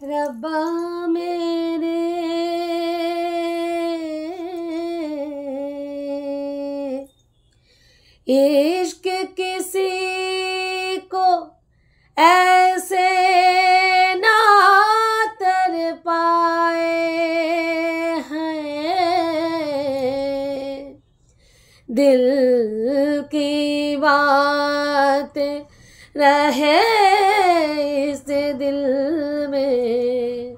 रब्बा मेरे इश्क किसी को ऐसे ना तर पाए हैं, दिल की बात रहे इस दिल में,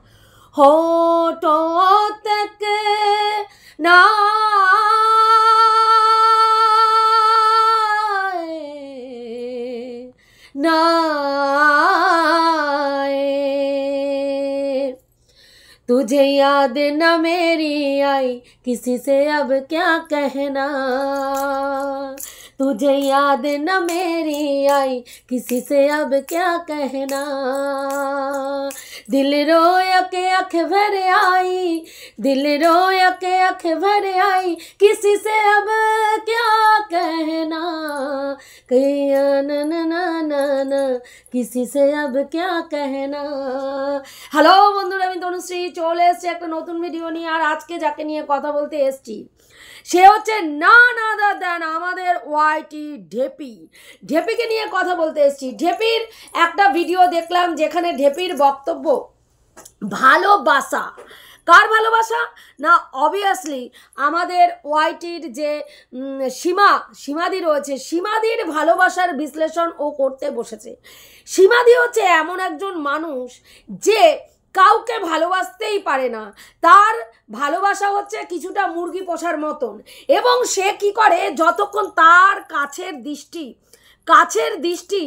होठों तक ना तुझे याद न मेरी आई किसी से अब क्या कहना, तुझे याद न मेरी आई किसी से अब क्या कहना, दिल रोया के अख भर आई, दिल रोया के अख भर आई किसी से अब क्या कहना, कहिया ना ना ना ना ना किसी से अब क्या कहना। हेलो बंधुरा আমি তনুশ্রী চলে এসেছি একটা নতুন ভিডিও নিয়ে। আর আজকে যাকে নিয়ে কথা বলতে এসেছি সে হচ্ছে না আদার দ্যান আমাদের ওয়াইটি ঢেপি। ঢেপিকে নিয়ে কথা বলতে এসেছি। ঢেপির একটা ভিডিও দেখলাম যেখানে ঢেপির বক্তব্য ভালোবাসা, কার ভালোবাসা না, অবভিয়াসলি আমাদের ওয়াইটির যে সীমাদি রয়েছে, সীমাদির ভালোবাসার বিশ্লেষণ ও করতে বসেছে। সীমাদি হচ্ছে এমন একজন মানুষ যে কাউকে ভালোবাসতেই পারে না, তার ভালোবাসা হচ্ছে কিছুটা মুরগি পোষার মতন, এবং সে কি করে যতক্ষণ তার কাছের দৃষ্টি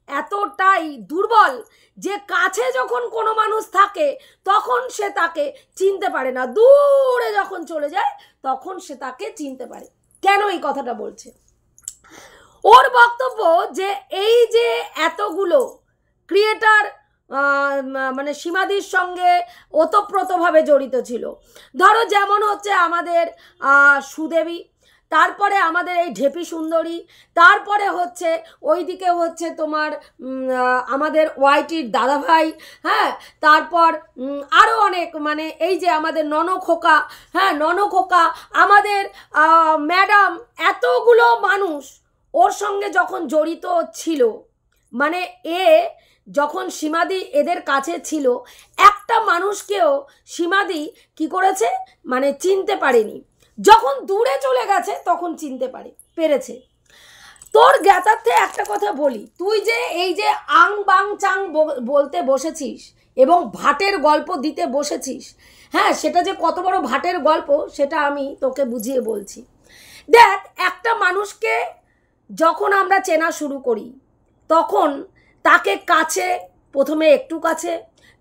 এতটাই দুর্বল যে কাছে যখন কোনো মানুষ থাকে তখন সে তাকে চিনতে পারে না, দূরে যখন চলে যায় তখন সে তাকে চিনতে পারে। কেন এই কথাটা বলছে? ওর বক্তব্য যে এই যে এতগুলো ক্রিয়েটার মানে সীমাদির সঙ্গে ওতপ্রোতভাবে জড়িত ছিল, ধরো যেমন হচ্ছে আমাদের সুদেবী, তারপরে আমাদের এই ঢেপি সুন্দরী, তারপরে হচ্ছে ওইদিকে হচ্ছে তোমার আমাদের ওয়াইটির দাদাভাই, হ্যাঁ, তারপর আরও অনেক, মানে এই যে আমাদের ননখোকা, হ্যাঁ ননখোকা, আমাদের ম্যাডাম, এতগুলো মানুষ ওর সঙ্গে যখন জড়িত ছিল, মানে যখন সীমাদি এদের কাছে ছিল, একটা মানুষকেও সীমাদি কি করেছে মানে চিনতে পারেনি, যখন দূরে চলে গেছে তখন চিনতে পেরেছে। তোর জ্ঞাতার্থে একটা কথা বলি, তুই যে এই যে আং বাং চাং বলতে বসেছিস এবং ভাটের গল্প দিতে বসেছিস, হ্যাঁ, সেটা যে কত বড় ভাটের গল্প সেটা আমি তোকে বুঝিয়ে বলছি। দেখ, একটা মানুষকে যখন আমরা চেনা শুরু করি তখন তাকে কাছে, প্রথমে একটু কাছে,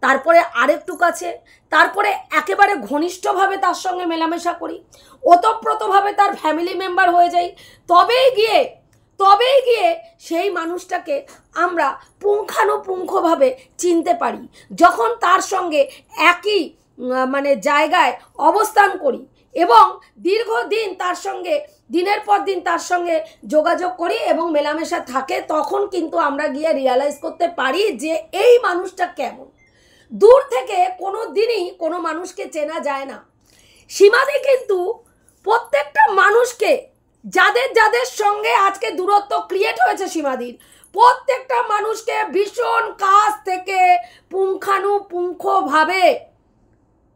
তারপরে আরেকটু কাছে, তারপরে একেবারে ঘনিষ্ঠভাবে তার সঙ্গে মেলামেশা করি, ওতপ্রোতভাবে তার ফ্যামিলি মেম্বার হয়ে যাই, তবেই গিয়ে সেই মানুষটাকে আমরা পুঙ্খানুপুঙ্খভাবে চিনতে পারি। যখন তার সঙ্গে একই মানে জায়গায় অবস্থান করি এবং দীর্ঘদিন তার সঙ্গে দিনের পর দিন তার সঙ্গে যোগাযোগ করি এবং মেলামেশা থাকে, তখন কিন্তু আমরা গিয়ে রিয়ালাইজ করতে পারি যে এই মানুষটা কেমন। দূর থেকে কোনো দিনই কোনো মানুষকে চেনা যায় না। সীমাদি কিন্তু প্রত্যেকটা মানুষকে, যাদের সঙ্গে আজকে দূরত্ব ক্রিয়েট হয়েছে সীমাদির, প্রত্যেকটা মানুষকে ভীষণ কাছ থেকে পুঙ্খানুপুঙ্খভাবে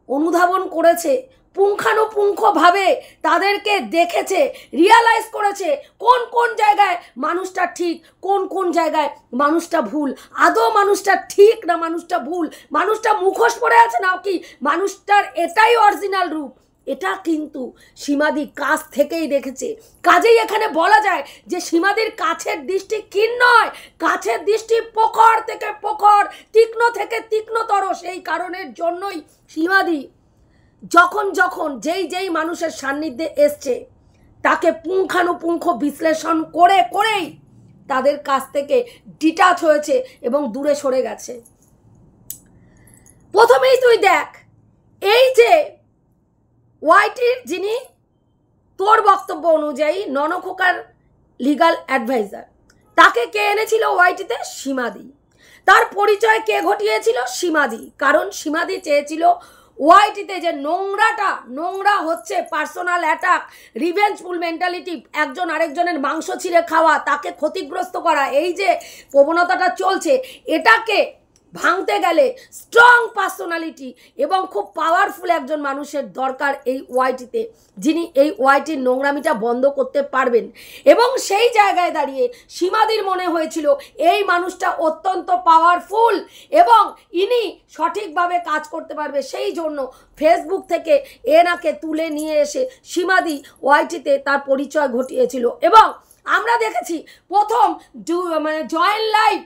অনুধাবন করেছে, পুঙ্খানুপুঙ্খভাবে তাদেরকে দেখেছে, রিয়ালাইজ করেছে কোন কোন জায়গায় মানুষটা ঠিক, কোন কোন জায়গায় মানুষটা ভুল, আদৌ মানুষটা ঠিক না মানুষটা ভুল, মানুষটা মুখোশ পড়ে আছে না কি মানুষটার এটাই অরিজিনাল রূপ, এটা কিন্তু সীমাদি কাছ থেকেই দেখেছে। কাজেই এখানে বলা যায় যে সীমাদির কাছের দৃষ্টি ক্ষীণ নয়, কাছের দৃষ্টি প্রখর থেকে প্রখর, তীক্ষ্ণ থেকে তীক্ষ্ণতর। সেই কারণের জন্যই সীমাদি যখন যেই মানুষের সান্নিধ্যে এসছে তাকে পুঙ্খানুপুঙ্খ বিশ্লেষণ করেই তাদের কাছ থেকে ডিটাচ হয়েছে এবং দূরে সরে গেছে। প্রথমেই তুই দেখ, এই যে ওয়াইটির যিনি তোর বক্তব্য অনুযায়ী ননখোকার লিগাল অ্যাডভাইজার, তাকে কে এনেছিল ওয়াইটিতে? সীমাদি। তার পরিচয় কে ঘটিয়েছিল? সীমাদি। কারণ সীমাদি চেয়েছিল ওয়াইটিতে যে নোংরা হচ্ছে, পার্সোনাল অ্যাটাক, রিভেঞ্জফুল মেন্টালিটি, একজন আরেকজনের মাংস ছিঁড়ে খাওয়া, তাকে ক্ষতিগ্রস্ত করা, এই যে প্রবণতাটা চলছে, এটাকে ভাঙতে গেলে স্ট্রং পার্সোনালিটি এবং খুব পাওয়ারফুল একজন মানুষের দরকার এই ওয়াইটিতে, যিনি এই ওয়াইটির নোংরামিটা বন্ধ করতে পারবেন। এবং সেই জায়গায় দাঁড়িয়ে সীমাদির মনে হয়েছিল এই মানুষটা অত্যন্ত পাওয়ারফুল এবং ইনি সঠিকভাবে কাজ করতে পারবে, সেই জন্য ফেসবুক থেকে এনাকে তুলে নিয়ে এসে সীমাদি ওয়াইটিতে তার পরিচয় ঘটিয়েছিল। এবং আমরা দেখেছি প্রথম জয়েন লাইভ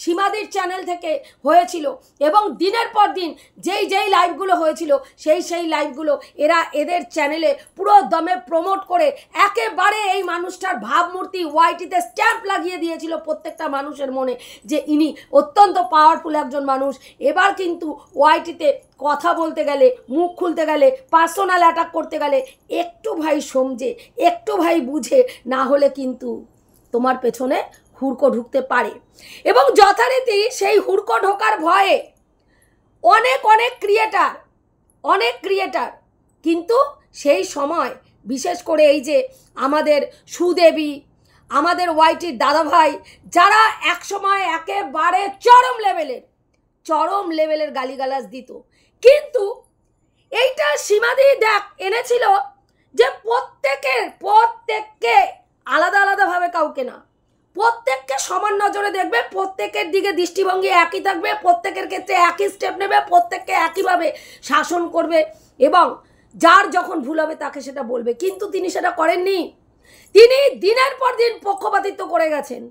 সীমাদির চ্যানেল থেকে হয়েছিল এবং দিনের পর দিন যেই লাইভগুলো হয়েছিল সেই লাইভগুলো এরা এদের চ্যানেলে পুরো দমে প্রমোট করে একেবারে এই মানুষটার ভাবমূর্তি ওয়াইটিতে স্ট্যাম্প লাগিয়ে দিয়েছিল প্রত্যেকটা মানুষের মনে যে ইনি অত্যন্ত পাওয়ারফুল একজন মানুষ। এবার কিন্তু ওয়াইটিতে কথা বলতে গেলে, মুখ খুলতে গেলে, পার্সোনাল অ্যাটাক করতে গেলে একটু ভাই সমঝে, একটু ভাই বুঝে, না হলে কিন্তু তোমার পেছনে হুড়কো ঢুকতে পারে। এবং যথারীতি সেই হুড়কো ঢোকার ভয়ে অনেক ক্রিয়েটার কিন্তু সেই সময় বিশেষ করে এই যে আমাদের সুদেবী, আমাদের ওয়াইটির দাদাভাই, যারা এক সময় একেবারে চরম লেভেলের গালিগালাজ দিত, কিন্তু এইটা সীমাদি এনেছিল যে প্রত্যেককে আলাদাভাবে, কাউকে না, প্রত্যেককে সমান নজরে দেখবে, প্রত্যেকের দিকে দৃষ্টিভঙ্গি একই থাকবে, প্রত্যেকের ক্ষেত্রে একই স্টেপ নেবে, প্রত্যেককে একইভাবে শাসন করবে এবং যার যখন ভুল হবে তাকে সেটা বলবে। কিন্তু তিনি সেটা করেননি। তিনি দিনের পর দিন পক্ষপাতিত্ব করে গেছেন।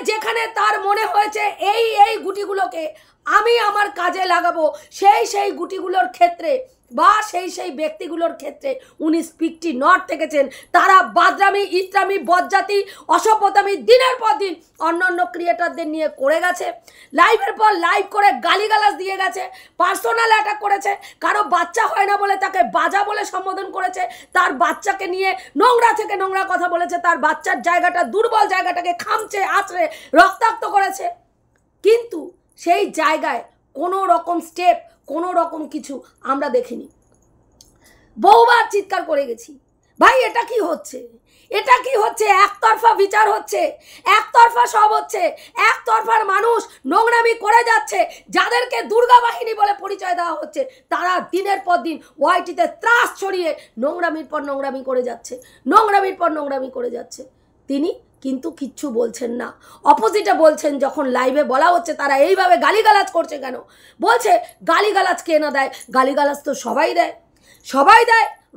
যেখানে তার মনে হয়েছে এই গুটিগুলোকে আমি আমার কাজে লাগাবো, সেই গুটিগুলোর ক্ষেত্রে বা সেই ব্যক্তিগুলোর ক্ষেত্রে উনি স্পিকটি নট থেকেছেন। তারা বাদরামি, ইত্রামি, বজ্জাতি, অসভ্যতামি দিনের পর দিন অন্যান্য ক্রিয়েটারদের নিয়ে করে গেছে, লাইভের পর লাইভ করে গালিগালাজ দিয়ে গেছে, পার্সোনাল অ্যাটাক করেছে, কারো বাচ্চা হয় না বলে তাকে বাজা বলে সম্বোধন করেছে, তার বাচ্চাকে নিয়ে নোংরা থেকে নোংরা কথা বলেছে, তার বাচ্চার জায়গাটা, দুর্বল জায়গাটাকে খামচে আঁচড়ে রক্তাক্ত করেছে। কিন্তু সেই জায়গায় কোনো রকম স্টেপ, কোনো রকম কিছু আমরা দেখিনি। বহুবার চিৎকার করে গেছি, ভাই এটা কি হচ্ছে, একতরফা বিচার হচ্ছে, একতরফা সব হচ্ছে, একতরফার মানুষ নোংরামি করে যাচ্ছে। যাদেরকে দুর্গা বাহিনী বলে পরিচয় দেওয়া হচ্ছে তারা দিনের পর দিন ওয়াইটিতে ত্রাস ছড়িয়ে নোংরামির পর নোংরামি করে যাচ্ছে। তিনি কিন্তু কিচ্ছু বলছেন না, অপোজিটে বলছেন। যখন লাইভে বলা হচ্ছে তারা এইভাবে গালিগালাজ করছে কেন, বলছে গালিগালাজ কে না দেয়, গালিগালাজ তো সবাই দেয়।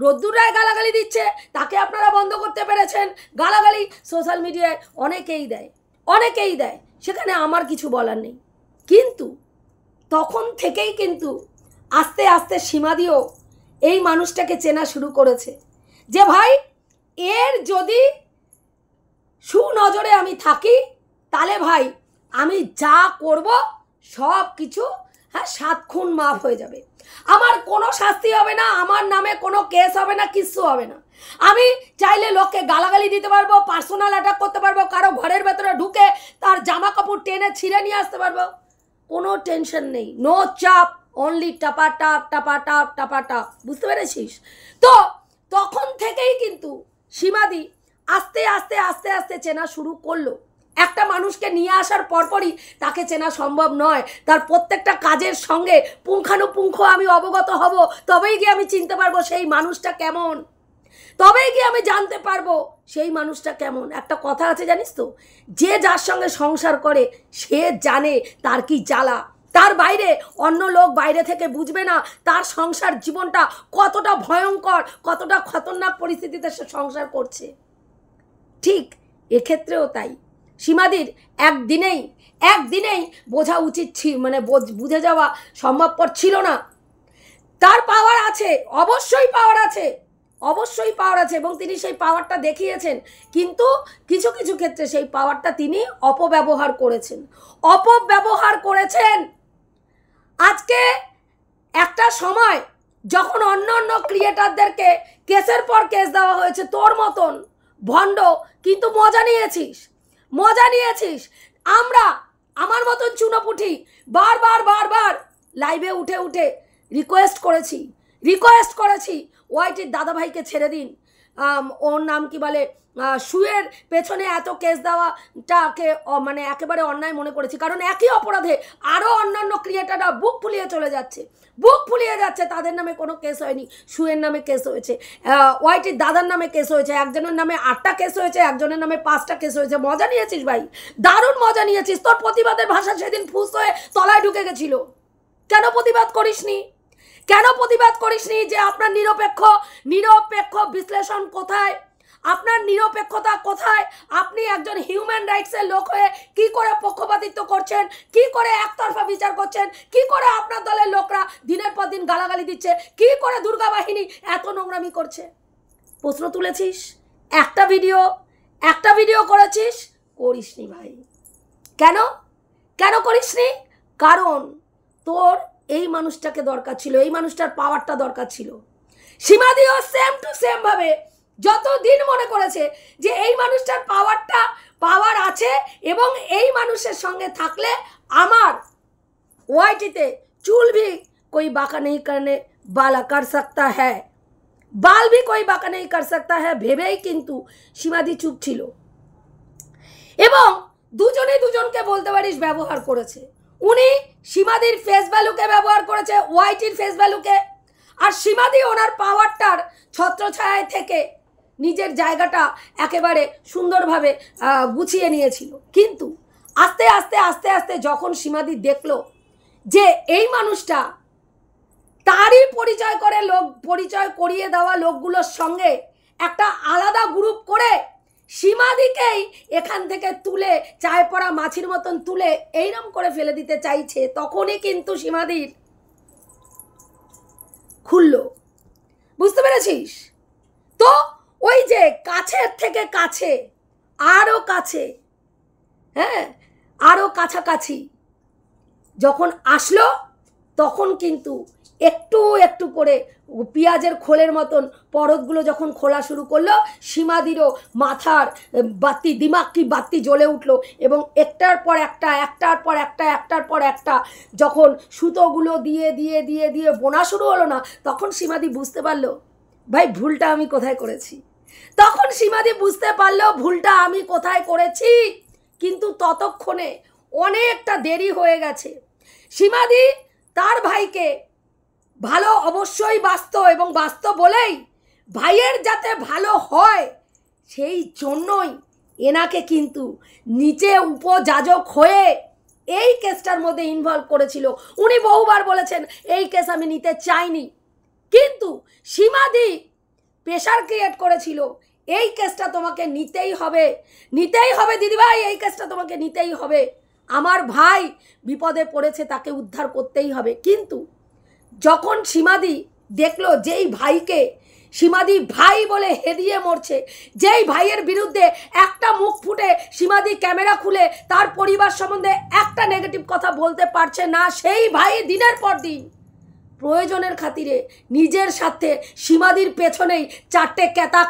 রোদ্দুর রায় গালাগালি দিচ্ছে, তাকে আপনারা বন্ধ করতে পেরেছেন। গালাগালি সোশ্যাল মিডিয়ায় অনেকেই দেয়, সেখানে আমার কিছু বলার নেই। কিন্তু তখন থেকেই কিন্তু আস্তে আস্তে সীমাদিও এই মানুষটাকে চেনা শুরু করেছে যে ভাই এর যদি সুনজরে আমি থাকি তাহলে ভাই আমি যা করব সব কিছু 7 খুন মাফ হয়ে যাবে, আমার কোনো শাস্তি হবে না, আমার নামে কোনো কেস হবে না, কিচ্ছু হবে না। আমি চাইলে লোককে গালাগালি দিতে পারবো, পার্সোনাল অ্যাটাক করতে পারবো, কারো ঘরের ভেতরে ঢুকে তার জামা কাপড় টেনে ছিঁড়ে নিয়ে আসতে পারবো, কোনো টেনশন নেই, নো চাপ, অনলি টাপা টাপ। বুঝতে পেরেছিস? তো তখন থেকেই কিন্তু সীমাদি আস্তে আস্তে চেনা শুরু করলো। একটা মানুষকে নিয়ে আসার পরপরই তাকে চেনা সম্ভব নয়, তার প্রত্যেকটা কাজের সঙ্গে পুঙ্খানুপুঙ্খ আমি অবগত হব, তবেই গিয়ে আমি চিনতে পারবো সেই মানুষটা কেমন, তবেই গিয়ে আমি জানতে পারবো সেই মানুষটা কেমন। একটা কথা আছে জানিস তো, যে যার সঙ্গে সংসার করে সে জানে তার কি জ্বালা, তার বাইরে অন্য লোক বাইরে থেকে বুঝবে না তার সংসার জীবনটা কতটা ভয়ঙ্কর, কতটা খতরনাক পরিস্থিতিতে সে সংসার করছে। ঠিক এক্ষেত্রেও তাই, সীমাদির একদিনেই বোঝা উচিত বুঝে যাওয়া সম্ভবপর ছিল না। তার পাওয়ার আছে, অবশ্যই পাওয়ার আছে এবং তিনি সেই পাওয়ারটা দেখিয়েছেন, কিন্তু কিছু ক্ষেত্রে সেই পাওয়ারটা তিনি অপব্যবহার করেছেন। আজকে একটা সময় যখন অন্য ক্রিয়েটারদেরকে কেসের পর কেস দেওয়া হয়েছে, তোর মতন ভণ্ড, কিন্তু মজা নিয়েছিস। আমরা আমার মতন চুনোপুটি বারবার লাইভে উঠে রিকোয়েস্ট করেছি ওয়াইটির দাদাভাইকে ছেড়ে দিন। ওর নাম কি বলে, শুয়ের পেছনে এত কেস দেওয়াটাকে মানে একেবারে অন্যায় মনে করেছি, কারণ একই অপরাধে আরও অন্যান্য ক্রিয়েটাররা বুক ফুলিয়ে যাচ্ছে। তাদের নামে কোনো কেস হয়নি, শুয়ের নামে কেস হয়েছে, ওয়াইটির দাদার নামে কেস হয়েছে, একজনের নামে 8টা কেস হয়েছে, একজনের নামে 5টা কেস হয়েছে। মজা নিয়েছিস ভাই, দারুণ মজা নিয়েছিস। তোর প্রতিবাদের ভাষা সেদিন ফুস হয়ে তলায় ঢুকে গেছিল। কেন প্রতিবাদ করিসনি যে আপনার নিরপেক্ষ বিশ্লেষণ কোথায়, আপনার নিরপেক্ষতা কোথায়? আপনি একজন হিউম্যান রাইটসের লোক হয়ে কি করে পক্ষপাতিত্ব করছেন, কি করে একতরফা বিচার করছেন, কি করে আপনার দলের লোকরা দিনের পর দিন গালাগালি দিচ্ছে, কি করে দুর্গা বাহিনী এত নোংরামি করছে? প্রশ্ন তুলেছিস, একটা ভিডিও করিসনি ভাই। কেন করিসনি? কারণ তোর এই মানুষটাকে দরকার ছিল, এই মানুষটার পাওয়ারটা দরকার ছিল। সীমাদিও সেম টু সেম ভাবে যতদিন মনে করেছে যে এই মানুষটার পাওয়ার আছে এবং এই মানুষের সঙ্গে থাকলে আমার ওয়াইটিতে চুল भी कोई बाका नहीं करने वाला कर सकता है, बाल भी कोई बाका नहीं कर सकता है ভেবেই কিন্তু সীমাদি চুপ ছিল। এবং দুজনকে বলতে পারিস ব্যবহার করেছে। উনি সীমাদির ফেস ভ্যালুকে ব্যবহার করেছে, ওয়াইটির ফেস ভ্যালুকে, আর সীমাদি ওনার পাওয়ারটার ছত্রছায়ায় থেকে নিজের জায়গাটা একেবারে সুন্দরভাবে গুছিয়ে নিয়েছিল। কিন্তু আস্তে আস্তে যখন সীমাদি দেখলো যে এই মানুষটা তারই পরিচয় করিয়ে দেওয়া লোকগুলোর সঙ্গে একটা আলাদা গ্রুপ করে সীমাদিকেই এখান থেকে তুলে চায় পড়া মাছির মতন তুলে এইরকম করে ফেলে দিতে চাইছে, তখনই কিন্তু সীমাদির খুললো। বুঝতে পেরেছিস তো? ওই যে কাছের থেকে কাছে, আরো কাছে, হ্যাঁ আরো কাছাকাছি যখন আসলো, তখন কিন্তু একটু করে পেঁয়াজের খোলের মতন পরতগুলো যখন খোলা শুরু করলো, সীমাদিরও মাথার বাতি, দিমাগ কি বাতি জ্বলে উঠলো। এবং একটার পর একটা যখন সুতোগুলো দিয়ে বোনা শুরু হলো না, তখন সীমাদি বুঝতে পারলো ভাই ভুলটা আমি কোথায় করেছি। কিন্তু ততক্ষণে অনেকটা দেরি হয়ে গেছে। সীমাদি তার ভাইকে ভালো অবশ্যই বাসত, এবং বাসত বলেই ভাইয়ের যাতে ভালো হয় সেই জন্যই এনাকে কিন্তু নিচে উপযাজক হয়ে এই কেসটার মধ্যে ইনভলভ করেছিল। উনি বহুবার বলেছেন এই কেস আমি নিতে চাইনি, কিন্তু সীমাদি প্রেশার ক্রিয়েট করেছিল এই কেসটা তোমাকে নিতেই হবে দিদিভাই, এই কেসটা তোমাকে নিতেই হবে, আমার ভাই বিপদে পড়েছে, তাকে উদ্ধার করতেই হবে। কিন্তু যখন সীমাদি দেখলো যেই ভাইকে সীমাদি ভাই বলে হেদিয়ে মরছে, যেই ভাইয়ের বিরুদ্ধে একটা মুখ ফুটে সীমাদি ক্যামেরা খুলে তার পরিবার সম্বন্ধে একটা নেগেটিভ কথা বলতে পারছে না, সেই ভাই দিনের পর দিন প্রয়োজনের খাতিরে নিজের সাথে সীমাদির পেছনেই 4টে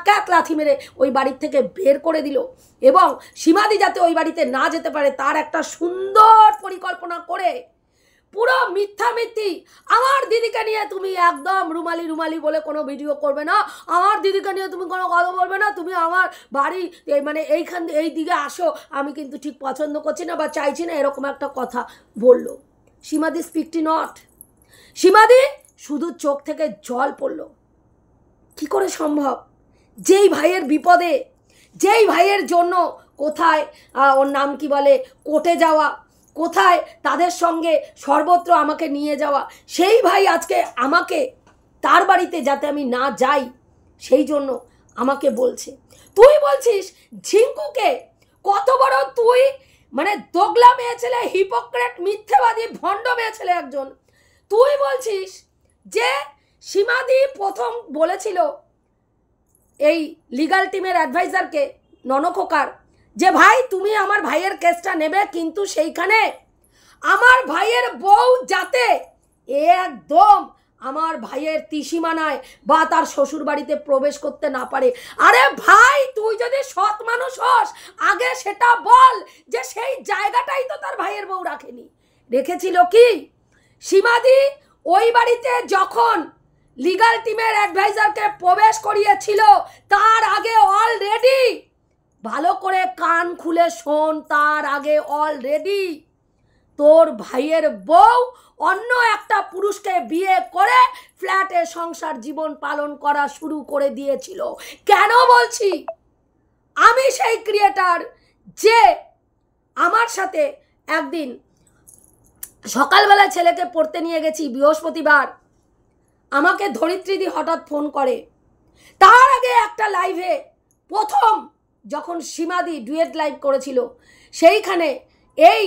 ক্যাত লাথি মেরে ওই বাড়ির থেকে বের করে দিল। এবং সীমাদি যাতে ওই বাড়িতে না যেতে পারে তার একটা সুন্দর পরিকল্পনা করে পুরো মিথ্যামিথ্যি, আমার দিদিকে নিয়ে তুমি একদম রুমালি বলে কোনো ভিডিও করবে না, আমার দিদিকে নিয়ে তুমি কোনো কথা বলবে না, তুমি আমার বাড়ি মানে এই দিকে আসো, আমি কিন্তু ঠিক পছন্দ করছি না বা চাইছি না, এরকম একটা কথা বললো। সীমাদি স্পিকটি নট, সীমাদি শুধু চোখ থেকে জল পড়ল। কি করে সম্ভব? যেই ভাইয়ের বিপদে, যেই ভাইয়ের জন্য কোথায় ওর নাম কি বলে কোর্টে যাওয়া, কোথায় তাদের সঙ্গে সর্বত্র আমাকে নিয়ে যাওয়া, সেই ভাই আজকে আমাকে তার বাড়িতে যাতে আমি না যাই সেই জন্য আমাকে বলছে। তুই বলছিস ঝিঙ্কুকে কত বড় তুই মানে দোগলা মেয়ে ছেলে, হিপোক্রেট, মিথ্যেবাদী, ভণ্ড মেয়ে ছেলে একজন। তুই বলছিস যে সীমাদি প্রথম বলেছিল এই লিগাল টিমের অ্যাডভাইজারকে ননখোকার যে ভাই তুমি আমার ভাইয়ের কেসটা নেবে, কিন্তু সেইখানে আমার ভাইয়ের বউ যাতে একদম আমার ভাইয়ের ত্রিসীমানায় বা তার শ্বশুর বাড়িতে প্রবেশ করতে না পারে। আরে ভাই, তুই যদি সৎ মানুষ হস আগে সেটা বল যে সেই জায়গাটাই তো তার ভাইয়ের বউ রাখেনি। রেখেছিল কি? সীমাদি ওই বাড়িতে যখন লিগাল টিমের অ্যাডভাইজারকে প্রবেশ করিয়েছিল তার আগে অলরেডি, ভালো করে কান খুলে শোন, তার আগে অলরেডি তোর ভাইয়ের বউ অন্য একটা পুরুষকে বিয়ে করে ফ্ল্যাটে সংসার জীবন পালন করা শুরু করে দিয়েছিল। কেন বলছি? আমি সেই ক্রিয়েটার যে আমার সাথে একদিন সকালবেলা ছেলেকে পড়তে নিয়ে গেছি বৃহস্পতিবার, আমাকে ধরিত্রীদি হঠাৎ ফোন করে। তার আগে একটা লাইভে প্রথম যখন সীমাদি ডুয়েট লাইভ করেছিল সেইখানে এই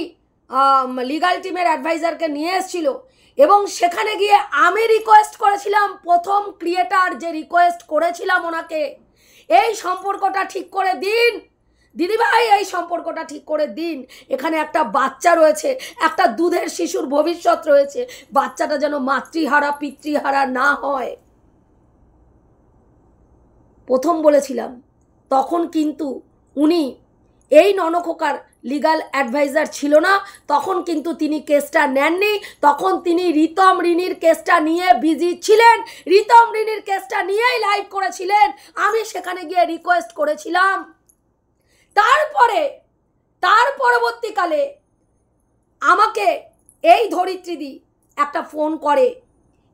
লিগাল টিমের অ্যাডভাইজারকে নিয়ে এসেছিল এবং সেখানে গিয়ে আমি রিকোয়েস্ট করেছিলাম, প্রথম ক্রিয়েটার যে রিকোয়েস্ট করেছিলাম ওনাকে, এই সম্পর্কটা ঠিক করে দিন দিদিভাই, এই সম্পর্কটা ঠিক করে দিন। এখানে একটা বাচ্চা রয়েছে, একটা দুধের শিশুর ভবিষ্যৎ রয়েছে, বাচ্চাটা যেন মাতৃহারা পিতৃহারা না হয়। প্রথম বলেছিলাম। তখন কিন্তু উনি এই ননখোকার লিগাল অ্যাডভাইজার ছিল না, তখন কিন্তু তিনি কেসটা নেননি, তখন তিনি রিতম রিনির কেসটা নিয়ে বিজি ছিলেন, রিতম রিনির কেসটা নিয়েই লাইভ করেছিলেন। আমি সেখানে গিয়ে রিকোয়েস্ট করেছিলাম। তার পরবর্তীকালে আমাকে এই ধরিত্রীদি একটা ফোন করে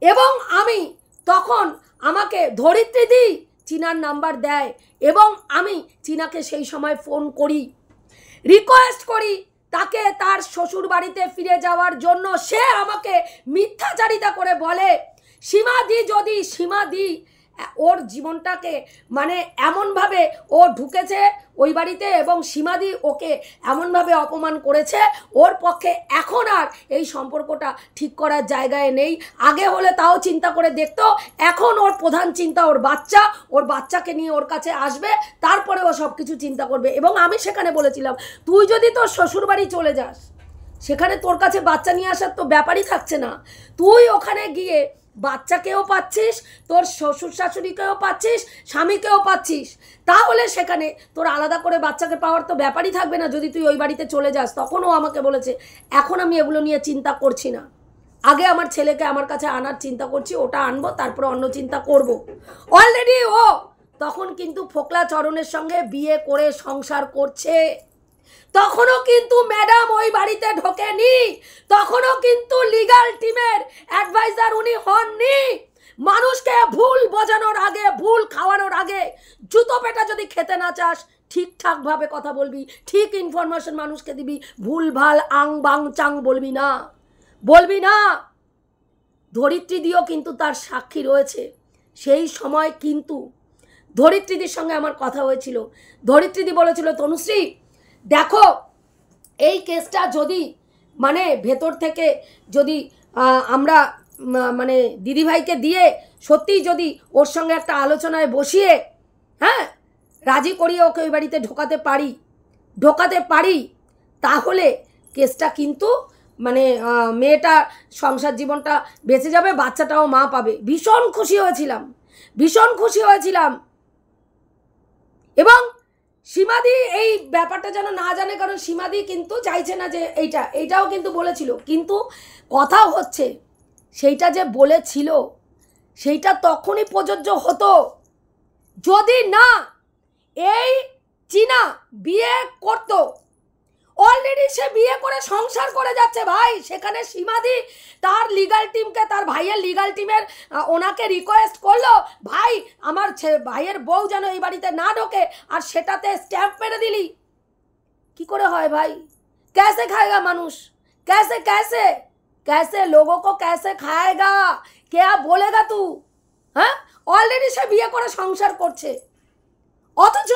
এবং আমি তখন, আমাকে ধরিত্রীদি চীনার নাম্বার দেয় এবং আমি চীনাকে সেই সময় ফোন করি, রিকোয়েস্ট করি তাকে তার শ্বশুর বাড়িতে ফিরে যাওয়ার জন্য। সে আমাকে মিথ্যাচারিতা করে বলে সীমাদি ওর জীবনটাকে মানে এমনভাবে ও ঢুকেছে ওই বাড়িতে এবং সীমাদি ওকে এমনভাবে অপমান করেছে, ওর পক্ষে এখন আর এই সম্পর্কটা ঠিক করার জায়গায় নেই। আগে হলে তাও চিন্তা করে দেখতো, এখন ওর প্রধান চিন্তা ওর বাচ্চাকে নিয়ে ওর কাছে আসবে, তারপরে ও সব কিছু চিন্তা করবে। এবং আমি সেখানে বলেছিলাম, তুই যদি তোর শ্বশুর বাড়ি চলে যাস, সেখানে তোর কাছে বাচ্চা নিয়ে আসার তো ব্যাপারই থাকছে না। তুই ওখানে গিয়ে বাচ্চাকেও পাচ্ছিস, তোর শ্বশুর শাশুড়িকেও পাচ্ছিস, স্বামীকেও পাচ্ছিস, তাহলে সেখানে তোর আলাদা করে বাচ্চাকে পাওয়ার তো ব্যাপারই থাকবে না যদি তুই ওই বাড়িতে চলে যাস। তখনও আমাকে বলেছে, এখন আমি এগুলো নিয়ে চিন্তা করছি না, আগে আমার ছেলেকে আমার কাছে আনার চিন্তা করছি, ওটা আনবো তারপরে অন্য চিন্তা করব। অলরেডি ও তখন কিন্তু ফোকলা চরণের সঙ্গে বিয়ে করে সংসার করছে। তখনও কিন্তু ম্যাডাম ওই বাড়িতে ঢোকেনি, তখনও কিন্তু লিগাল টিমের অ্যাডভাইজার উনি হননি। মানুষকে ভুল বোঝানোর আগে, ভুল খাওয়ানোর আগে, জুতো পেটা যদি খেতে না চাস ঠিকঠাকভাবে কথা বলবি, ঠিক ইনফরমেশন মানুষকে দিবি, ভুল ভাল আং বাং চাং বলবি না। ধরিত্রীদিও কিন্তু তার সাক্ষী রয়েছে। সেই সময় কিন্তু ধরিত্রীদির সঙ্গে আমার কথা হয়েছিল। ধরিত্রীদি বলেছিল, তনুশ্রী দেখো, এই কেসটা যদি মানে ভেতর থেকে যদি আমরা মানে দিদিভাইকে দিয়ে সত্যিই যদি ওর সঙ্গে একটা আলোচনায় বসিয়ে রাজি করিয়ে ওকে ওই বাড়িতে ঢোকাতে পারি তাহলে কেসটা কিন্তু মানে মেয়েটা সংসার জীবনটা বেঁচে যাবে, বাচ্চাটাও মা পাবে। ভীষণ খুশি হয়েছিলাম এবং সীমাদি এই ব্যাপারটা যেন না জানে, কারণ সীমাদি কিন্তু চাইছে না যে এইটাও কিন্তু বলেছিল। কিন্তু কথা হচ্ছে সেইটা যে বলেছিল সেইটা তখনই প্রযোজ্য হতো যদি না এই চীনা বিয়ে করতো। অলরেডি সে বিয়ে করে সংসার করে যাচ্ছে ভাই। সেখানে সীমাদি তার লিগাল টিমকে, তার ভাইয়ের লিগাল টিমের ওনাকে রিকোয়েস্ট করলো, ভাই আমার ভাইয়ের বউ যেন এই বাড়িতে না ঢোকে, আর সেটাতে স্ট্যাম্প মেরে দিলি। কি করে হয় ভাই? कैसे खाएगा মানুষ? कैसे लोगों को कैसे खाएगा? क्या बोलेगा तू? হ্যাঁ, অলরেডি সে বিয়ে করে সংসার করছে, অথচ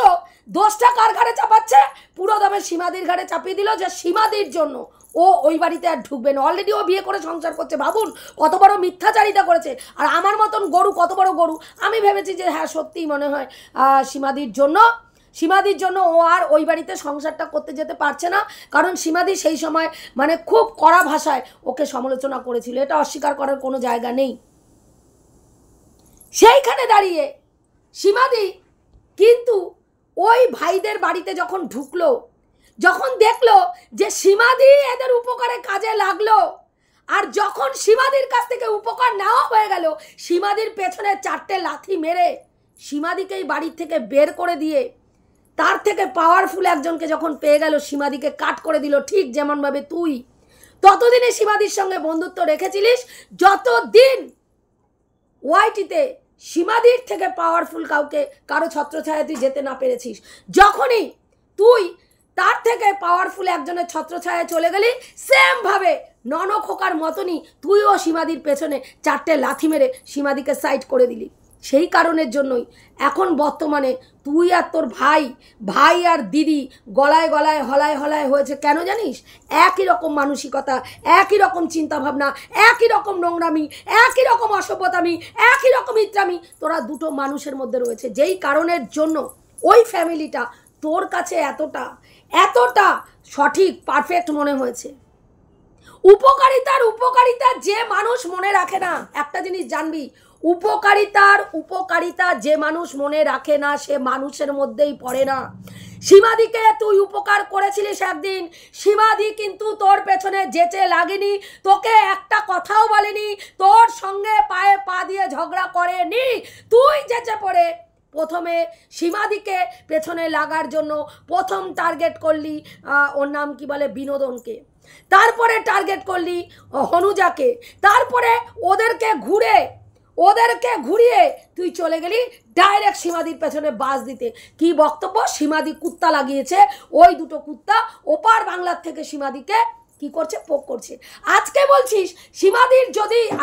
দোষটা কার ঘাড়ে চাপাচ্ছে? পুরো দমে সীমাদির ঘাড়ে চাপিয়ে দিল যে সীমাদির জন্য ও ওই বাড়িতে আর ঢুকবে না। অলরেডি ও বিয়ে করে সংসার করছে। ভাবুন কত বড় মিথ্যাচারিতা করেছে। আর আমার মতন গরু, কত বড় গরু। আমি ভেবেছি যে হ্যাঁ সত্যিই মনে হয় সীমাদির জন্য ও আর ওই বাড়িতে সংসারটা করতে যেতে পারছে না, কারণ সীমাদি সেই সময় মানে খুব কড়া ভাষায় ওকে সমালোচনা করেছিল। এটা অস্বীকার করার কোনো জায়গা নেই। সেইখানে দাঁড়িয়ে সীমাদি কিন্তু ওই ভাইদের বাড়িতে যখন ঢুকলো, যখন দেখলো যে সীমাদি এদের উপকারে কাজে লাগলো, আর যখন সীমাদির কাছ থেকে উপকার নেওয়া হয়ে গেল, সীমাদির পেছনে 4টে লাথি মেরে সীমাদিকেই বাড়ির থেকে বের করে দিয়ে তার থেকে পাওয়ারফুল একজনকে যখন পেয়ে গেল, সীমাদিকে কাট করে দিল। ঠিক যেমনভাবে তুই ততদিনে সীমাদির সঙ্গে বন্ধুত্ব রেখেছিলিস, যতদিন ওয়াইটিতে সীমাদির থেকে পাওয়ারফুল কারো ছত্রছায়ায় তুই যেতে না পেরেছিস। যখনই তুই তার থেকে পাওয়ারফুল একজনের ছত্রছায়ায় চলে গেলি, সেম ভাবে ননখোকার মতনই তুইও সীমাদির পেছনে 4টে লাথি মেরে সীমাদিকে সাইড করে দিলি। সেই কারণের জন্যই এখন বর্তমানে তুই আর তোর ভাই আর দিদি গলায় গলায় হলায় হলায় হয়েছে। কেন জানিস? একই রকম মানসিকতা, একই রকম চিন্তাভাবনা, একই রকম নোংরামি, একই রকম অসভ্যতামি, একই রকম ইত্রামি তোরা দুটো মানুষের মধ্যে রয়েছে। যেই কারণের জন্য ওই ফ্যামিলিটা তোর কাছে এতটা সঠিক পারফেক্ট মনে হয়েছে। উপকারিতা যে মানুষ মনে রাখে না, একটা জিনিস জানবি, উপকারিতা যে মানুষ মনে রাখে না সে মানুষের মধ্যেই পড়ে না। সীমাদিকে তুই উপকার করেছিলিস একদিন, সীমাদি কিন্তু তোর পেছনে যেচে লাগেনি, তোকে একটা কথাও বলেনি, তোর সঙ্গে পায়ে পা দিয়ে ঝগড়া করেনি। তুই যেচে পড়ে প্রথমে সীমাদিকে পেছনে লাগার জন্য প্রথম টার্গেট করলি ওর নাম কি বলে বিনোদনকে, তারপরে টার্গেট করলি হনুজাকে, তারপরে ওদেরকে ঘুরিয়ে তুই চলে গেলি ডাইরেক্ট সীমাদির পেছনে বাস দিতে। কি বক্তব্য? সীমাদি কুত্তা লাগিয়েছে, ওই দুটো কুত্তা ওপার বাংলার থেকে সীমাদিকে কি করছে? পোক করছে। আজকে বলছিস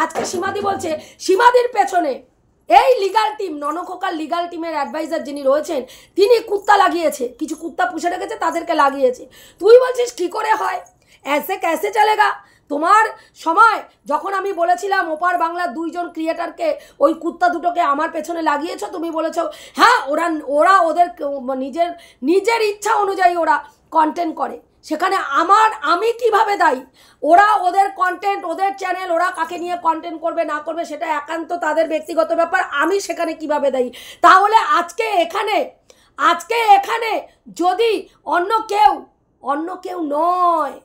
আজকে সীমাদি বলছে সীমাদির পেছনে এই লিগাল টিম, ননখোকার লিগাল টিমের অ্যাডভাইজার যিনি রয়েছেন তিনি কুত্তা লাগিয়েছে, কিছু কুত্তা পুষে রেখেছে, তাদেরকে লাগিয়েছে। তুই বলছিস কি করে হয়? ऐसे कैसे चलेगा? তোমার সময় যখন আমি বলেছিলাম ওপার বাংলার 2জন ক্রিয়েটারকে ওই কুত্তা দুটোকে আমার পেছনে লাগিয়েছো, তুমি বলেছো হ্যাঁ ওরা ওদের নিজের ইচ্ছা অনুযায়ী ওরা কন্টেন্ট করে, সেখানে আমি কিভাবে দায়ী? ওরা ওদের কন্টেন্ট, ওদের চ্যানেল, ওরা কাকে নিয়ে কন্টেন্ট করবে না করবে সেটা একান্ত তাদের ব্যক্তিগত ব্যাপার, আমি সেখানে কিভাবে দায়ী? তাহলে আজকে এখানে যদি অন্য কেউ নয়,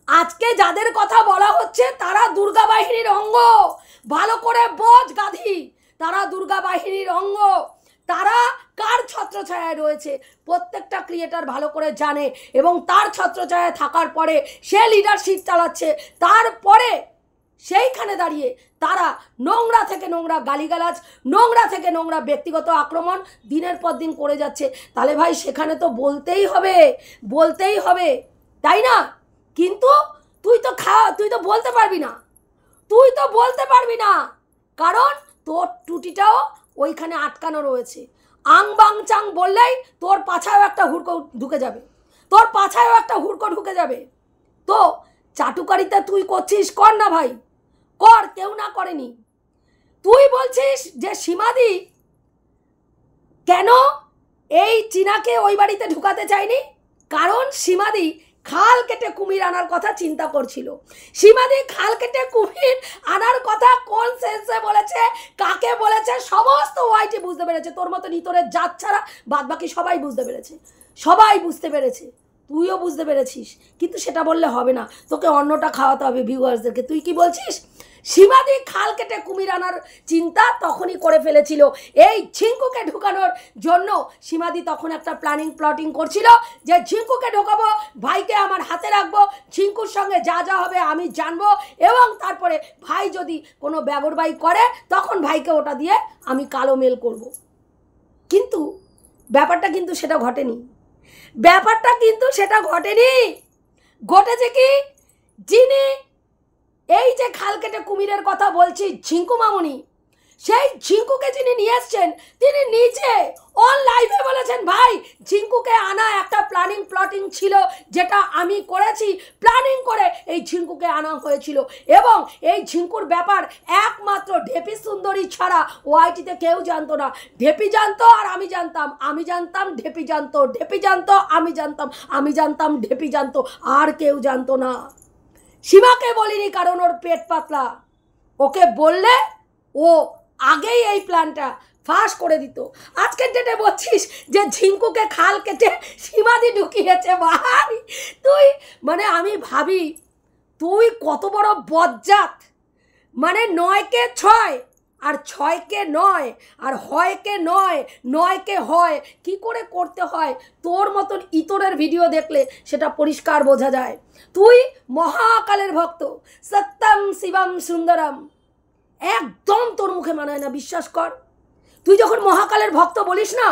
আজকে যাদের কথা বলা হচ্ছে তারা দুর্গা বাহিনীর অঙ্গ। ভালো করে বোঝ গাধি, তারা দুর্গা বাহিনীর অঙ্গ। তারা কার ছত্রছায়ায় রয়েছে প্রত্যেকটা ক্রিয়েটার ভালো করে জানে, এবং তার ছত্রছায়ায় থাকার পরে সে লিডারশিপ চালাচ্ছে। তারপরে সেইখানে দাঁড়িয়ে তারা নোংরা থেকে নোংরা গালিগালাজ, নোংরা থেকে নোংরা ব্যক্তিগত আক্রমণ দিনের পর দিন করে যাচ্ছে। তাহলে ভাই সেখানে তো বলতেই হবে, তাই না? কিন্তু তুই তো বলতে পারবি না, কারণ তোর টুটিটাও ওইখানে আটকানো রয়েছে। আং বাং চাং বললেই তোর পাছায়ও একটা হুড়কো ঢুকে যাবে। তো চাটুকারিতা তুই করছিস, কর না ভাই, কর, কেউ না করেনি। তুই বলছিস যে সীমাদি কেন এই চীনাকে ওই বাড়িতে ঢুকাতে চায়নি, কারণ সীমাদি খাল কেটে কুমির আনার কথা চিন্তা করছিল। সীমাদি খাল কেটে কুমির আনার কথা কোন সেন্সে বলেছে, কাকে বলেছে, সমস্ত ওয়াইটি বুঝতে পেরেছে। তোর মতো নিতরের জাত ছাড়া বাদ বাকি সবাই বুঝতে পেরেছে, তুইও বুঝতে পেরেছিস। কিন্তু সেটা বললে হবে না, তোকে অন্যটা খাওয়াতে হবে ভিউয়ার্সদেরকে। তুই কি বলছিস? সীমাদি খাল কেটে কুমির আনার চিন্তা তখনই করে ফেলেছিল। এই ঝিঙ্কুকে ঢুকানোর জন্য সীমাদি তখন একটা প্লটিং করছিল যে ঝিঙ্কুকে ঢোকাবো, ভাইকে আমার হাতে রাখবো, ঝিঙ্কুর সঙ্গে যা হবে আমি জানবো, এবং তারপরে ভাই যদি কোনো ব্যাগরবাই করে তখন ভাইকে ওটা দিয়ে আমি কালো মেল করব। কিন্তু ব্যাপারটা কিন্তু সেটা ঘটেনি। ঘটেছে কি, যিনি এই যে খাল কেটে কুমিরের কথা বলছি ঝিঙ্কু মামুনি, সেই ঝিঙ্কুকে যিনি নিয়ে এসছেন তিনি নিজে অন লাইভে বলেছেন ভাই ঝিঙ্কুকে আনা একটা প্লটিং ছিল, যেটা আমি করেছি, প্ল্যানিং করে এই ঝিঙ্কুকে আনা হয়েছিল। এবং এই ঝিঙ্কুর ব্যাপার একমাত্র ঢেপি সুন্দরী ছাড়া ওআইটিতে কেউ জানতো না। ঢেপি জানতো আর আমি জানতাম, ঢেপি জানতো, আমি জানতাম, ঢেপি জানতো, আর কেউ জানতো না। সীমাকে বলিনি কারণ ওর পেট পাতলা, ওকে বললে ও আগেই এই প্ল্যানটা ফাঁস করে দিত। আজকের ডেটে বলছিস যে ঝিঙ্কুকে খাল কেটে সীমাদি ঢুকিয়েছে। ভাই তুই মানে আমি ভাবি তুই কত বড় বজ্জাত। মানে 9কে 6 আর 6কে 9 আর হয়কে 9, 9কে হয় কি করে করতে হয় তোর মতন ইতরের ভিডিও দেখলে সেটা পরিষ্কার বোঝা যায়। তুই মহাকালের ভক্ত, সত্যম শিবম সুন্দরম, একদম তোর মুখে মানায় না, বিশ্বাস কর। তুই যখন মহাকালের ভক্ত বলিস না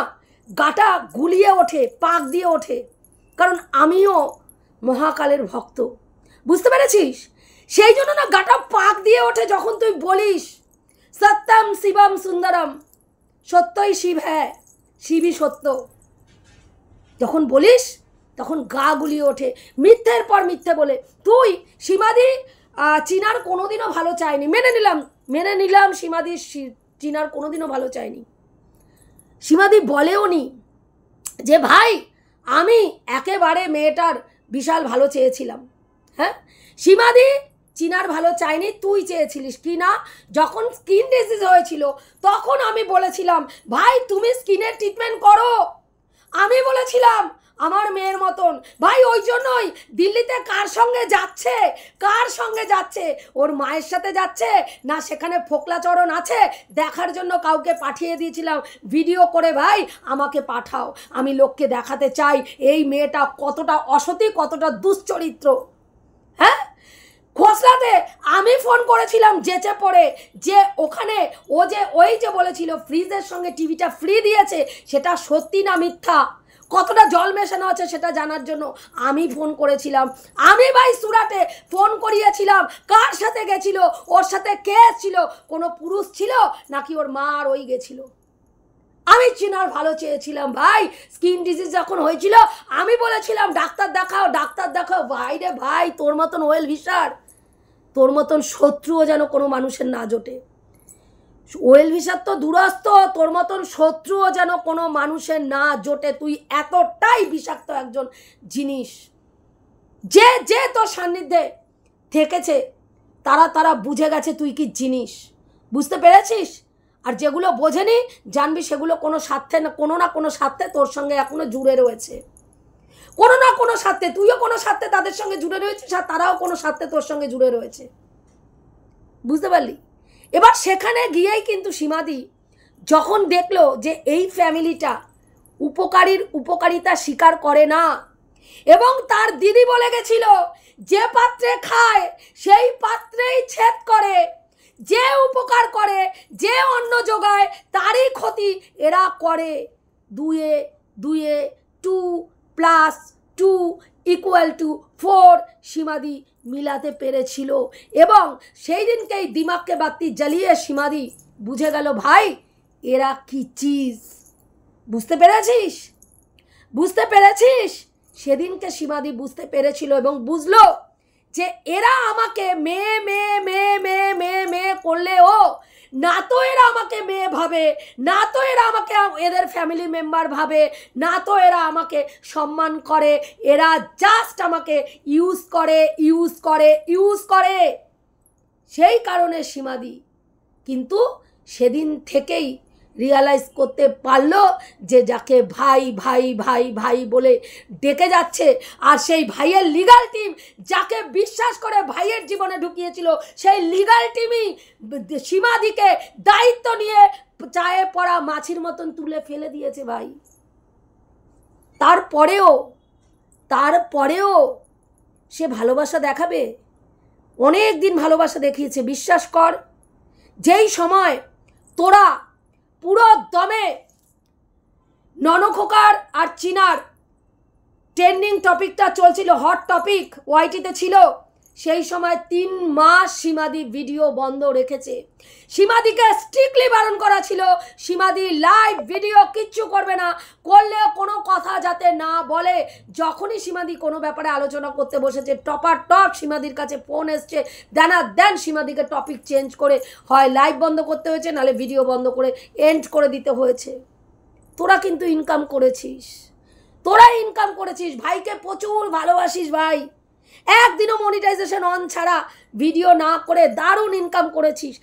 গাটা গুলিয়ে ওঠে, পাক দিয়ে ওঠে, কারণ আমিও মহাকালের ভক্ত, বুঝতে পেরেছিস? সেই জন্য না গাটা পাক দিয়ে ওঠে যখন তুই বলিস সত্যম শিবম সুন্দরম, সত্যই শিব হ্যাঁ, শিবই সত্য, যখন বলিস তখন গা গুলিয়ে ওঠে মিথ্যের পর মিথ্যে বলে। তুই সীমাদি চীনার কোনোদিনও ভালো চায়নি, মেনে নিলাম সীমাদি চীনার কোনোদিনও ভালো চায়নি। সীমাদি বলেও নি যে ভাই আমি একেবারে মেয়েটার বিশাল ভালো চেয়েছিলাম। হ্যাঁ, সীমাদি চীনার ভালো চাইনি, তুই চেয়েছিলিস কি না? যখন স্কিন ডিজিজ হয়েছিল তখন আমি বলেছিলাম ভাই তুমি স্কিনের ট্রিটমেন্ট করো, আমি বলেছিলাম আমার মেয়ের মতন। ভাই ওই জন্যই দিল্লিতে কার সঙ্গে যাচ্ছে, ওর মায়ের সাথে যাচ্ছে না সেখানে ফোকলাচরণ আছে দেখার জন্য কাউকে পাঠিয়ে দিয়েছিলাম ভিডিও করে, ভাই আমাকে পাঠাও, আমি লোককে দেখাতে চাই এই মেয়েটা কতটা অসতী, কতটা দুশ্চরিত্র। হ্যাঁ, খোসলাতে আমি ফোন করেছিলাম যেচে পড়ে যে ওখানে ও যে ওই যে বলেছিল ফ্রিজের সঙ্গে টিভিটা ফ্রি দিয়েছে সেটা সত্যি না মিথ্যা, কতটা জল মেশানো আছে সেটা জানার জন্য আমি ফোন করেছিলাম। আমি ভাই সুরাটে ফোন করিয়েছিলাম, কার সাথে গেছিল, ওর সাথে কে ছিল, কোনো পুরুষ ছিল নাকি ওর মা আর ওই গেছিল। আমি চীনার ভালো চেয়েছিলাম ভাই, স্কিন ডিজিজ যখন হয়েছিল আমি বলেছিলাম ডাক্তার দেখাও। ভাই রে ভাই, তোর মতন ওয়েল ভিসার, তোর মতন শত্রুও যেন কোনো মানুষের না জোটে। ওয়েল ভিসার তো দূরস্থ, তোর মতন শত্রুও যেন কোনো মানুষের না জোটে। তুই এতটাই বিষাক্ত একজন জিনিস, যে তোর সান্নিধ্যে থেকেছে তারা বুঝে গেছে তুই কি জিনিস, বুঝতে পেরেছিস? আর যেগুলো বোঝেনি জানবি সেগুলো কোনো না কোনো স্বার্থে তোর সঙ্গে এখনো জুড়ে রয়েছে, কোনো না কোনো স্বার্থে। তুইও কোনো স্বার্থে তাদের সঙ্গে জুড়ে রয়েছিস আর তারাও কোনো স্বার্থে তোর সঙ্গে জুড়ে রয়েছে, বুঝতে পারলি? এবার সেখানে গিয়েই কিন্তু সীমাদি যখন দেখলো যে এই ফ্যামিলিটা উপকারিতা স্বীকার করে না, এবং তার দিদি বলে গেছিল যে পাত্রে খায় সেই পাত্রেই ছেদ করে, যে উপকার করে, যে অন্ন যোগায় তারই ক্ষতি এরা করে। 2 2 + 2 = 4 সীমাদি মিলাতে পেরেছিল, এবং সেই দিনকেই দিমাগকে বাতি জ্বালিয়ে সীমাদি বুঝে গেল ভাই এরা কি চিজ। বুঝতে পেরেছিস? সেদিনকে সীমাদি বুঝতে পেরেছিল এবং বুঝলো যে এরা আমাকে মেয়ে করলেও না তো এরা আমাকে মেয়ে ভাবে, না তো এরা আমাকে এদের ফ্যামিলি মেম্বার ভাবে, না তো এরা আমাকে সম্মান করে, এরা জাস্ট আমাকে ইউজ করে। সেই কারণে সীমাদি কিন্তু সেদিন থেকেই রিয়ালাইজ করতে পারলো যে যাকে ভাই বলে ডেকে যাচ্ছে, আর সেই ভাইয়ের লিগাল টিম যাকে বিশ্বাস করে ভাইয়ের জীবনে ঢুকিয়েছিল, সেই লিগাল টিমই সীমাদিকে দায়িত্ব নিয়ে চায়ে পড়া মাছির মতন তুলে ফেলে দিয়েছে ভাই। তারপরেও সে ভালোবাসা দেখাবে, অনেক দিন ভালোবাসা দেখিয়েছে, বিশ্বাস কর। যেই সময় তোরা পুরো দমে ননখোকার আর চীনার ট্রেন্ডিং টপিকটা চলছিল, হট টপিক ওয়াইটিতে ছিল, সেই সময় 3 মাস সীমাদি ভিডিও বন্ধ রেখেছে। সীমাদিকে স্ট্রিক্টলি বারণ করা ছিল সীমাদি লাইভ ভিডিও কিচ্ছু করবে না, করলে কোনো কথা যাতে না বলে। যখনই সীমাদি কোনো ব্যাপারে আলোচনা করতে বসেছে টপ সীমাদির কাছে ফোন এসছে, দেন সীমাদিকে টপিক চেঞ্জ করে হয় লাইভ বন্ধ করতে হয়েছে, নাহলে ভিডিও বন্ধ করে এন্ড করে দিতে হয়েছে। তোরা কিন্তু ইনকাম করেছিস, ভাইকে প্রচুর ভালোবাসিস ভাই, একদিনও মনিটাইজেশন অন ছাড়া ভিডিও না করে দারুণ ইনকাম করেছিস।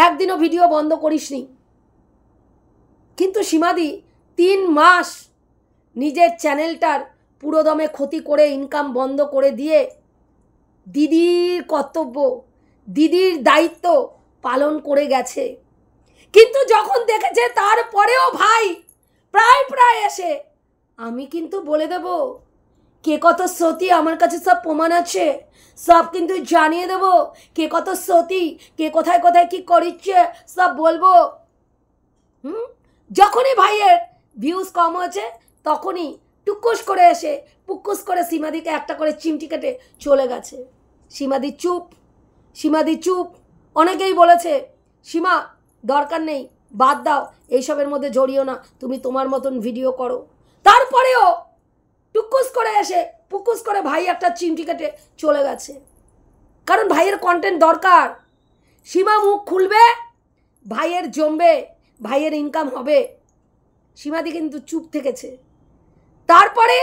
একদিনও ভিডিও বন্ধ করিসনি, কিন্তু সীমাদি 3 মাস নিজের চ্যানেলটার পুরোদমে ক্ষতি করে ইনকাম বন্ধ করে দিয়ে দিদির কর্তব্য, দিদির দায়িত্ব পালন করে গেছে। কিন্তু যখন দেখেছে তারপরেও ভাই প্রায় এসে, আমি কিন্তু বলে দেব কে কত সতী, আমার কাছে সব প্রমাণ আছে, সব কিন্তু জানিয়ে দেব কে কত সতী, কে কোথায় কোথায় কি করিচ্ছে সব বলবো। যখনই ভাইয়ের ভিউজ কম হয়েছে তখনই টুকুস করে এসে পুকুস করে সীমাদিকে একটা করে চিমটি কেটে চলে গেছে। সীমাদি চুপ, সীমাদি চুপ। অনেকেই বলেছে সীমা দরকার নেই, বাদ দাও, এইসবের মধ্যে জড়িও না, তুমি তোমার মতন ভিডিও করো। তারপরেও টুকুস করে এসে পুকুস করে ভাই একটা চিমটি কেটে চলে গেছে, কারণ ভাইয়ের কন্টেন্ট দরকার। সীমা মুখ খুলবে, ভাইয়ের জমবে, ভাইয়ের ইনকাম হবে। সীমাদি কিন্তু চুপ থেকেছে। তারপরে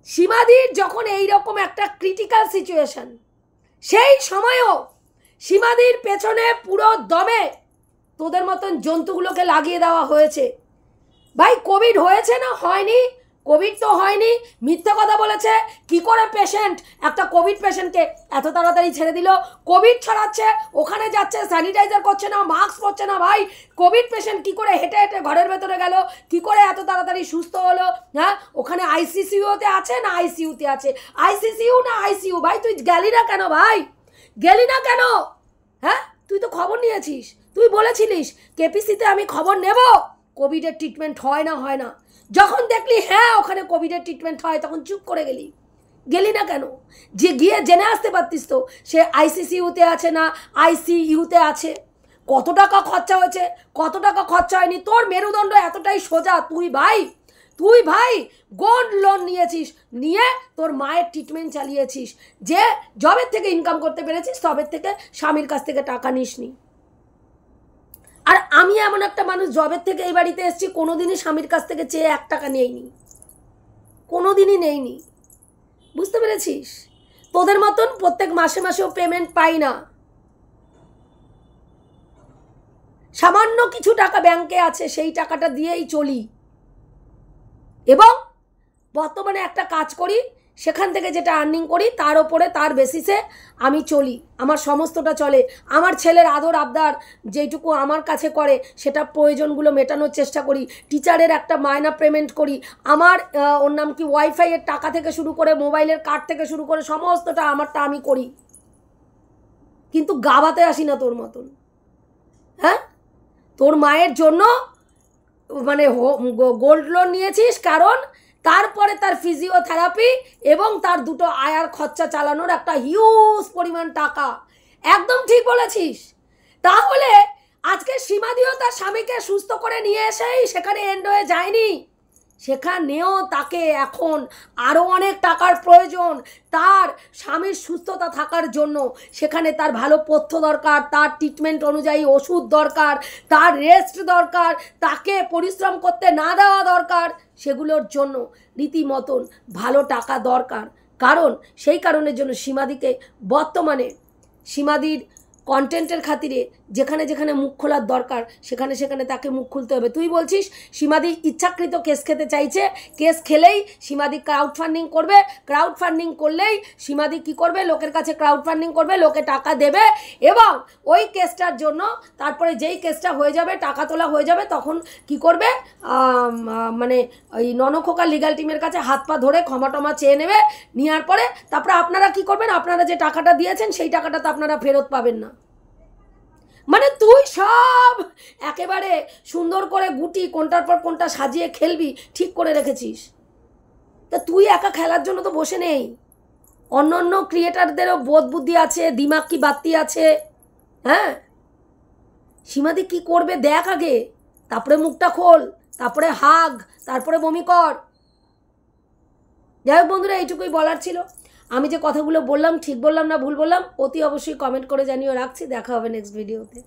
সীমাদির যখন এইরকম একটা ক্রিটিক্যাল সিচুয়েশন, সেই সময়ও সীমাদির পেছনে পুরো দমে তোদের মতন জন্তুগুলোকে লাগিয়ে দেওয়া হয়েছে। ভাই কোভিড হয়েছে না হয়নি? কোভিড তো হয়নি, মিথ্যে কথা বলেছে। কি করে পেশেন্ট, একটা কোভিড পেশেন্টকে এত তাড়াতাড়ি ছেড়ে দিল? কোভিড ছড়াচ্ছে, ওখানে যাচ্ছে, স্যানিটাইজার করছে না, মাস্ক পরছে না। ভাই কোভিড পেশেন্ট কি করে হেঁটে হেঁটে ঘরের ভেতরে গেল? কি করে এত তাড়াতাড়ি সুস্থ হলো? হ্যাঁ, ওখানে আইসিসিউতে আছে না আইসিইউতে আছে? আইসিসিউ না আইসিইউ? ভাই তুই গেলি না কেন? ভাই গেলি না কেন? হ্যাঁ, তুই তো খবর নিয়েছিস, তুই বলেছিলিস কেপিসিতে আমি খবর নেব কোভিডের ট্রিটমেন্ট হয় না। যখন দেখলি হ্যাঁ ওখানে কোভিডের ট্রিটমেন্ট হয়, তখন চুপ করে গেলি না কেন? যে গিয়ে জেনে আসতে পারতিস তো সে আইসিসিউতে আছে না আইসিইউতে আছে, কত টাকা খরচা হয়েছে, কত টাকা খরচা হয়নি। তোর মেরুদণ্ড এতটাই সোজা, তুই ভাই গোল্ড লোন নিয়েছিস, নিয়ে তোর মায়ের ট্রিটমেন্ট চালিয়েছিস। যে জবের থেকে ইনকাম করতে পেরেছিস তবের থেকে স্বামীর কাছ থেকে টাকা নিসনি। আর আমি এমন একটা মানুষ, জবের থেকে এই বাড়িতে এসেছি, কোনোদিনই স্বামীর কাছ থেকে চেয়ে 1 টাকা নেইনি, কোনোদিনই নেইনি। বুঝতে পেরেছিস? তোদের মতন প্রত্যেক মাসেও পেমেন্ট পাই না। সামান্য কিছু টাকা ব্যাংকে আছে, সেই টাকাটা দিয়েই চলি। এবং বর্তমানে একটা কাজ করি, সেখান থেকে যেটা আর্নিং করি তার ওপরে, তার বেসিসে আমি চলি। আমার সমস্তটা চলে। আমার ছেলের আদর আবদার যেটুকু আমার কাছে করে সেটা প্রয়োজনগুলো মেটানোর চেষ্টা করি। টিচারের একটা মায়না পেমেন্ট করি। আমার ওর নাম কি ওয়াইফাইয়ের টাকা থেকে শুরু করে মোবাইলের কার্ড থেকে শুরু করে সমস্তটা আমারটা আমি করি। কিন্তু গাবাতে আসি না তোর মতন। হ্যাঁ, তোর মায়ের জন্য মানে গোল্ড লোন নিয়েছিস, কারণ তারপরে তার ফিজিওথেরাপি এবং তার 2টো আয়ার খরচা চালানোর একটা হিউজ পরিমাণ টাকা। একদম ঠিক বলেছিস। তাহলে আজকে সীমাদিও তার স্বামীকে সুস্থ করে নিয়ে এসেই সেখানে এন্ড হয়ে যায়নি, সেখানেও তাকে এখন আরও অনেক টাকার প্রয়োজন। তার স্বামীর সুস্থতা থাকার জন্য সেখানে তার ভালো পথ্য দরকার, তার ট্রিটমেন্ট অনুযায়ী ওষুধ দরকার, তার রেস্ট দরকার, তাকে পরিশ্রম করতে না দেওয়া দরকার। সেগুলোর জন্য রীতিমতন ভালো টাকা দরকার। কারণ সেই কারণের জন্য সীমাদিকে বর্তমানে সীমাদির কন্টেন্টের খাতিরে যেখানে যেখানে মুখ খোলার দরকার সেখানে তাকে মুখ খুলতে হবে। তুই বলছিস সীমাদি ইচ্ছাকৃত কেস খেতে চাইছে, কেস খেলেই সীমাদি ক্রাউড ফান্ডিং করবে, ক্রাউড ফান্ডিং করলেই সীমাদি কি করবে, লোকের কাছে ক্রাউড ফান্ডিং করবে, লোকে টাকা দেবে এবং ওই কেসটার জন্য তারপরে যেই কেসটা হয়ে যাবে, টাকা তোলা হয়ে যাবে, তখন কি করবে, মানে ওই ননখোকা লিগাল টিমের কাছে হাত পা ধরে ক্ষমা টমা চেয়ে নেবে। নেওয়ার পরে তারপরে আপনারা কি করবেন, আপনারা যে টাকাটা দিয়েছেন সেই টাকাটা তো আপনারা ফেরত পাবেন না। মানে তুই সব একেবারে সুন্দর করে গুটি কোনটার পর কোনটা সাজিয়ে খেলবি ঠিক করে রেখেছিস। তা তুই একা খেলার জন্য তো বসে নেই, অন্য অন্য ক্রিয়েটারদেরও বোধ বুদ্ধি আছে, দিমাগ কি বাত্তি আছে। হ্যাঁ, সীমাদি কি করবে দেখ আগে, তারপরে মুখটা খোল, তারপরে হাগ, তারপরে বমি কর। যাই হোক বন্ধুরা, এইটুকুই বলার ছিল। আমি যে কথাগুলো বললাম ঠিক বললাম না ভুল বললাম অতি অবশ্যই কমেন্ট করে জানিয়ে রাখছি। দেখা হবে নেক্সট ভিডিওতে।